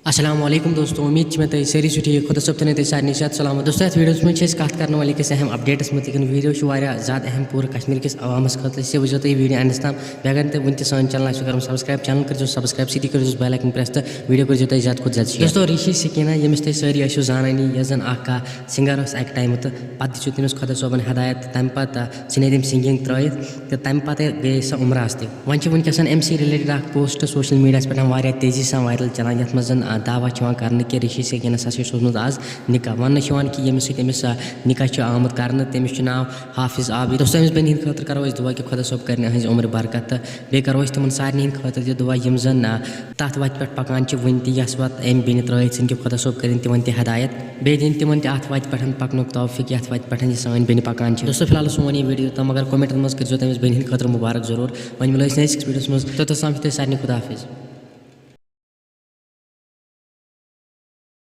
अस्सलाम वालेकुम दोस्तों, उम्मीद में तो सारी ठीक खुदा सब तो सारे निशात सलाम दोस्तों। वीडियोस में कत कर वाले अहम अपडेट्स मुतक वीडियो ज़्यादा अहम पूरे कश्मीर किस अवामस खत वो तुम वीडियो अंदस तम अगर तुम वन सान चैनल कर सब्सक्राइब चैनल कर सब्सक्राइब सी कर बेल आइकन प्रेस तो वीडियो कर तुम ज़्यादा खुद ज़्यादा दोस्तों। ऋषि सकीना यमिस तुम सारी जानी जन सिंगर अक टाइम तो पे दित तमिस खुदा सोबन हदायत तम पे सन तम सिंगिंग त्रत तो तम पे गई सह उमरास तन वनकस अम रिलेटेड पोस्ट सोशल मीडिया पे तेजी से वायरल चलान ये मज दावा कर कि ऋषि सकीनस सोचमुत आज निकाह वन कि यमिस तमिस निकाह आमद कर तमिस नाव हाफिज आबिद दोस्तों। अमिस बेन खतर करो दुआ कि खुदा सोब कर उम्र बरकत बे करो तिम सारे खतर दुआ यम जन तथ वत पे पकान वन तस वत अम बेन त्रत सन कि खुदा सोब कर तिमन हदायत बे दिन तिमन अत वत पे पकन तौफीक ये वत पे सान बेन पकान दोस्तों। फिलहाल सोन यह वीडियो तम अगर कमेंटन मज कर तमिस बेन खतर मुबारक जरूर वन मिलो नयस वीडियोस मज तो सारे खुदा हाफिज।